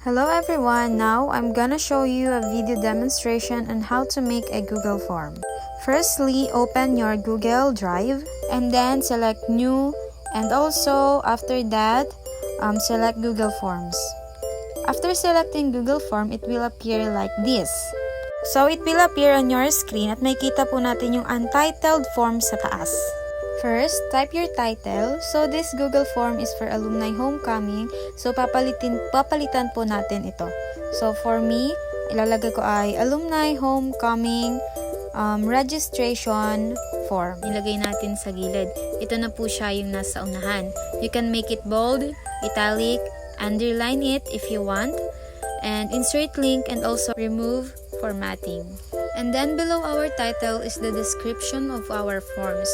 Hello everyone, now I'm gonna show you a video demonstration on how to make a Google form. Firstly, open your Google Drive and then select New, and also after that, select Google Forms. After selecting Google Form, it will appear like this. So it will appear on your screen at makita po natin yung untitled form sa taas. First, type your title. So this Google form is for alumni homecoming. So papalitan po natin ito. So for me, ilalagay ko ay alumni homecoming registration form. Ilagay natin sa gilid. Ito na po siya yung nasa unahan. You can make it bold, italic, underline it if you want, and insert link and also remove formatting. And then below our title is the description of our forms.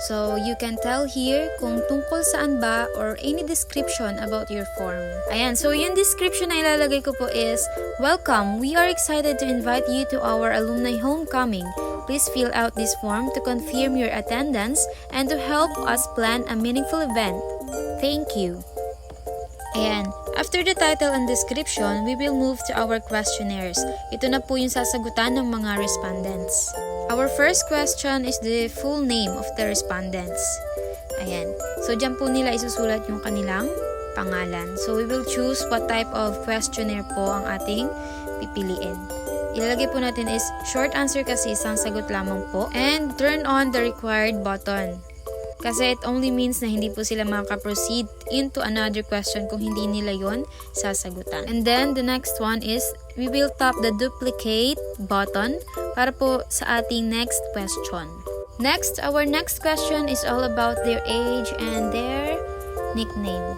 So you can tell here kung tungkol saan ba or any description about your form. Ayan, so yung description na ilalagay ko po is, welcome, we are excited to invite you to our alumni homecoming. Please fill out this form to confirm your attendance and to help us plan a meaningful event. Thank you. Ayan. After the title and description, we will move to our questionnaires. Ito na po yung sasagutan ng mga respondents. Our first question is the full name of the respondents. Ayan. So, dyan po nila isusulat yung kanilang pangalan. So, we will choose what type of questionnaire po ang ating pipiliin. Ilalagay po natin is short answer kasi isang sagot lamang po. And turn on the required button. Kasi it only means na hindi po sila makaka-proceed into another question kung hindi nila yon sasagutan. And then, the next one is, we will tap the duplicate button para po sa ating next question. Next, our next question is all about their age and their nickname.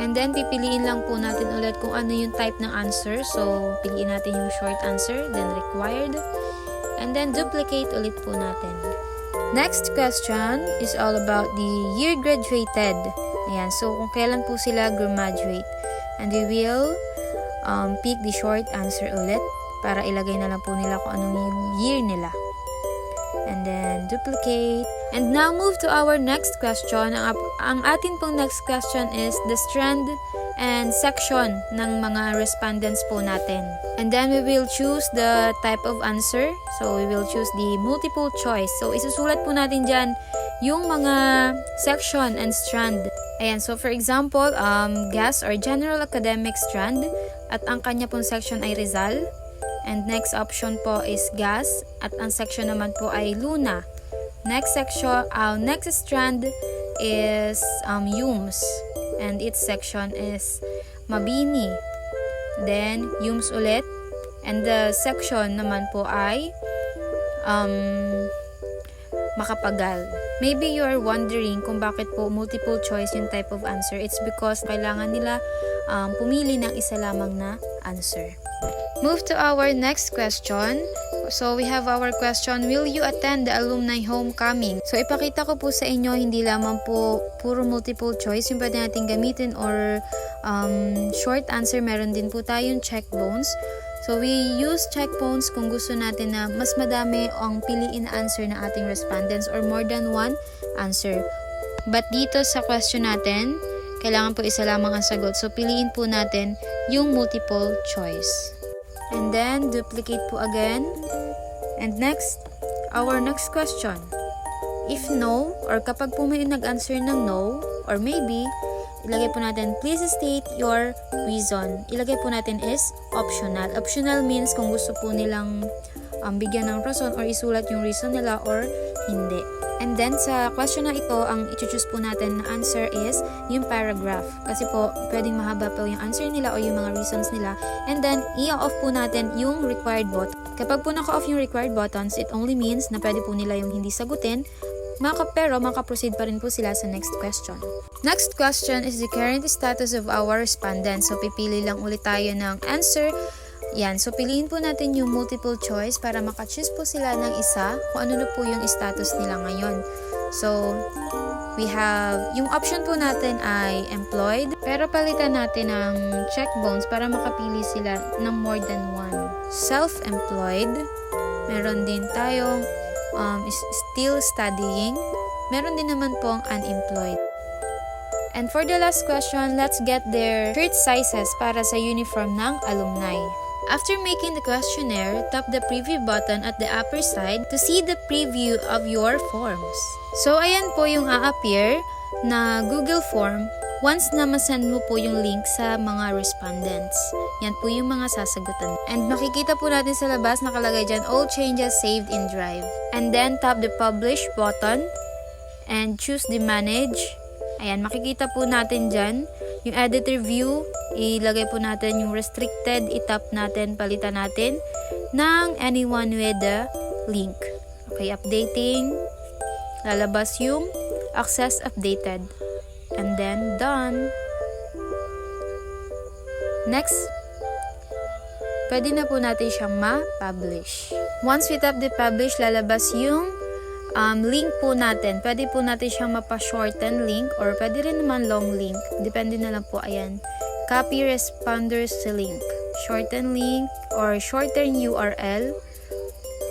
And then, pipiliin lang po natin ulit kung ano yung type ng answer. So, piliin natin yung short answer, then required. And then, duplicate ulit po natin. Next question is all about the year graduated. Ayan, so kung kailan po sila graduate. And we will pick the short answer ulit para ilagay na lang po nila kung anong yung year nila. And then duplicate. And now move to our next question. Ang atin pong next question is the strand and section ng mga respondents po natin. And then we will choose the type of answer. So we will choose the multiple choice. So isusulat po natin dyan yung mga section and strand. Ayan, so for example, GAS or General Academic Strand, at ang kanya pong section ay Rizal. And next option po is GAS at ang section naman po ay Luna. Next section, next strand is UMS and its section is Mabini. Then UMS ulit, and the section naman po ay Makapagal. Maybe you are wondering kung bakit po multiple choice yung type of answer. It's because kailangan nila pumili ng isa lamang na answer. Move to our next question. So we have our question, will you attend the alumni homecoming? So ipakita ko po sa inyo, hindi lamang po puro multiple choice yung pwede natin gamitin or short answer. Meron din po tayong checkbones. So we use checkbones kung gusto natin na mas madami ang piliin na answer ng ating respondents or more than one answer. But dito sa question natin, kailangan po isa lamang ang sagot. So piliin po natin yung multiple choice. And then duplicate po again. And next, our next question. If no, or kapag po may nag-answer ng no, or maybe, ilagay po natin, please state your reason. Ilagay po natin is optional. Optional means kung gusto po nilang bigyan ng rason or isulat yung reason nila or hindi. And then sa question na ito, ang i-choose po natin na answer is yung paragraph. Kasi po, pwedeng mahaba po yung answer nila o yung mga reasons nila. And then, i-off po natin yung required button. Kapag po naka-off yung required buttons, it only means na pwede po nila yung hindi sagutin. Pero maka-proceed pa rin po sila sa next question. Next question is the current status of our respondents. So, pipili lang ulit tayo ng answer. Yan. So, piliin po natin yung multiple choice para maka-choose po sila ng isa kung ano na po yung status nila ngayon. So, we have, yung option po natin ay employed, pero palitan natin ng checkbones para makapili sila ng more than one. Self-employed, meron din tayong still studying, meron din naman pong unemployed. And for the last question, let's get their shirt sizes para sa uniform ng alumni. After making the questionnaire, tap the preview button at the upper side to see the preview of your forms. So ayan po yung a-appear na Google form once na masend mo po yung link sa mga respondents. Yan po yung mga sasagutan. And makikita po natin sa labas nakalagay dyan, all changes saved in Drive. And then tap the publish button and choose the manage. Ayan, makikita po natin dyan yung editor view, ilagay po natin yung restricted, itap natin, palitan natin ng anyone with the link. Okay, updating, lalabas yung access updated, and then done. Next, pwede na po natin siyang ma-publish. Once we tap the publish, lalabas yung link po natin. Pwede po natin siyang mapa-shorten link or pwede rin naman long link. Depende na lang po. Ayan. Copy responders to link. Shorten link or shorten URL.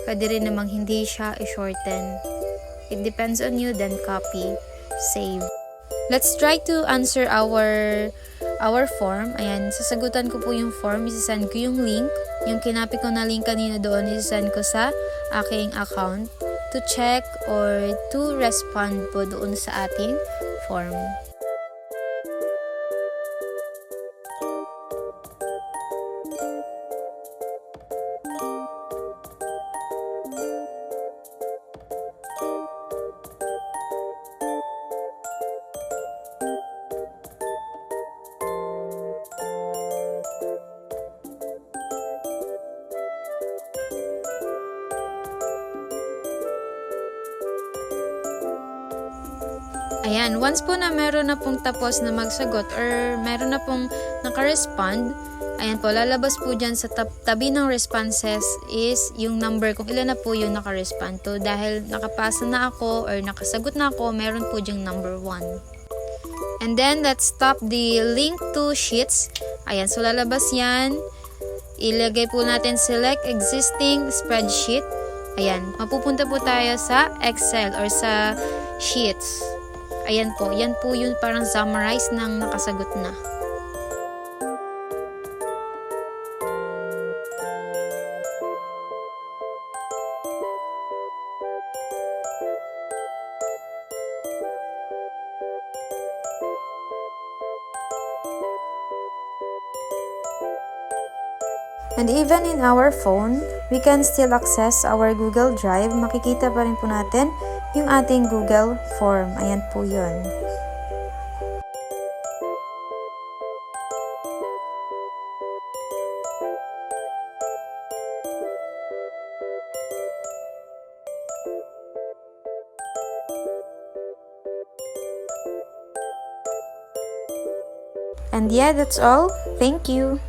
Pwede rin namang hindi siya i-shorten. It depends on you, then copy, save. Let's try to answer our form. Ayan, sasagutan ko po yung form. Isasend ko yung link. Yung kinapi ko na link kanina doon, isasend ko sa aking account to check or to respond po doon sa ating form. Ayan, once po na meron na pong tapos na magsagot or meron na pong naka-respond, ayan po, lalabas po dyan sa tabi ng responses is yung number kung ilan na po yung naka-respond to. Dahil nakapasa na ako or nakasagot na ako, meron po dyan number 1. And then, let's tap the link to sheets. Ayan, so lalabas yan. Ilagay po natin select existing spreadsheet. Ayan, mapupunta po tayo sa Excel or sa sheets. Ayan po, yan po yung parang summarize ng nakasagot na. And even in our phone, we can still access our Google Drive. Makikita pa rin po natin yung ating Google form. Ayan po yun. And yeah, that's all. Thank you.